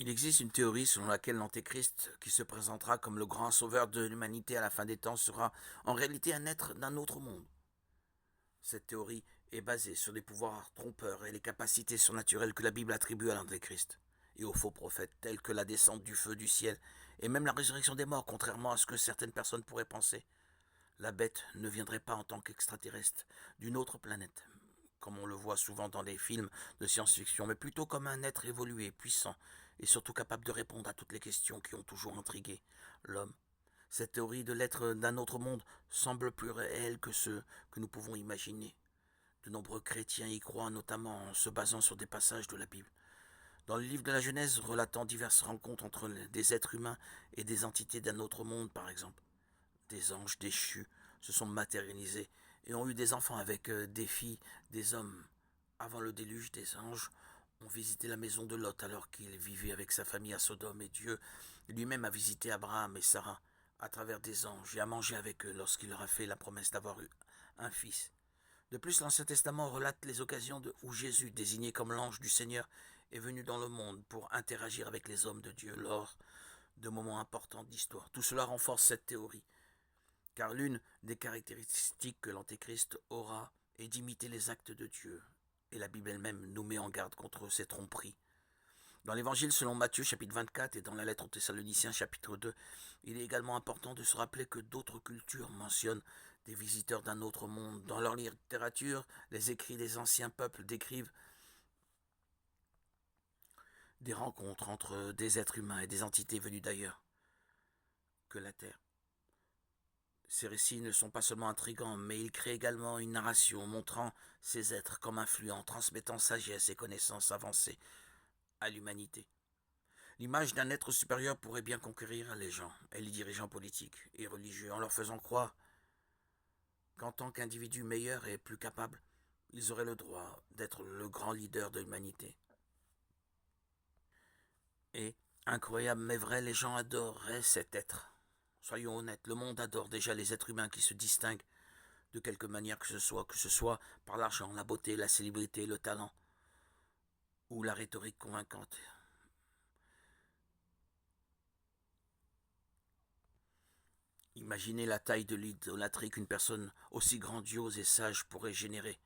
Il existe une théorie selon laquelle l'Antéchrist, qui se présentera comme le grand sauveur de l'humanité à la fin des temps, sera en réalité un être d'un autre monde. Cette théorie est basée sur les pouvoirs trompeurs et les capacités surnaturelles que la Bible attribue à l'Antéchrist et aux faux prophètes, tels que la descente du feu du ciel et même la résurrection des morts, contrairement à ce que certaines personnes pourraient penser. La bête ne viendrait pas en tant qu'extraterrestre d'une autre planète, comme on le voit souvent dans les films de science-fiction, mais plutôt comme un être évolué, puissant, et surtout capable de répondre à toutes les questions qui ont toujours intrigué l'homme. Cette théorie de l'être d'un autre monde semble plus réelle que ce que nous pouvons imaginer. De nombreux chrétiens y croient, notamment en se basant sur des passages de la Bible. Dans le livre de la Genèse relatant diverses rencontres entre des êtres humains et des entités d'un autre monde, par exemple, des anges déchus se sont matérialisés et ont eu des enfants avec des filles, des hommes. Avant le déluge, des anges ont visité la maison de Lot alors qu'il vivait avec sa famille à Sodome, et Dieu lui-même a visité Abraham et Sarah à travers des anges et a mangé avec eux lorsqu'il leur a fait la promesse d'avoir eu un fils. De plus, l'Ancien Testament relate les occasions où Jésus, désigné comme l'ange du Seigneur, est venu dans le monde pour interagir avec les hommes de Dieu lors de moments importants d'histoire. Tout cela renforce cette théorie, car l'une des caractéristiques que l'Antéchrist aura est d'imiter les actes de Dieu, et la Bible elle-même nous met en garde contre ces tromperies. Dans l'Évangile selon Matthieu chapitre 24 et dans la lettre aux Thessaloniciens chapitre 2, il est également important de se rappeler que d'autres cultures mentionnent des visiteurs d'un autre monde. Dans leur littérature, les écrits des anciens peuples décrivent des rencontres entre des êtres humains et des entités venues d'ailleurs que la Terre. Ces récits ne sont pas seulement intrigants, mais ils créent également une narration montrant ces êtres comme influents, transmettant sagesse et connaissances avancées à l'humanité. L'image d'un être supérieur pourrait bien conquérir les gens et les dirigeants politiques et religieux en leur faisant croire qu'en tant qu'individus meilleurs et plus capables, ils auraient le droit d'être le grand leader de l'humanité. Et, incroyable mais vrai, les gens adoreraient cet être. Soyons honnêtes, le monde adore déjà les êtres humains qui se distinguent de quelque manière que ce soit par l'argent, la beauté, la célébrité, le talent ou la rhétorique convaincante. Imaginez la taille de l'idolâtrie qu'une personne aussi grandiose et sage pourrait générer.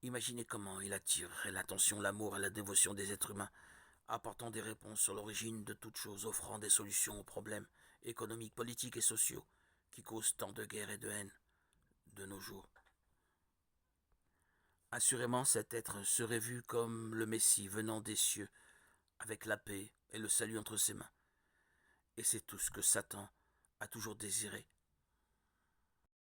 Imaginez comment il attirerait l'attention, l'amour et la dévotion des êtres humains, apportant des réponses sur l'origine de toutes choses, offrant des solutions aux problèmes économiques, politiques et sociaux qui causent tant de guerre et de haine de nos jours. Assurément, cet être serait vu comme le Messie venant des cieux, avec la paix et le salut entre ses mains. Et c'est tout ce que Satan a toujours désiré,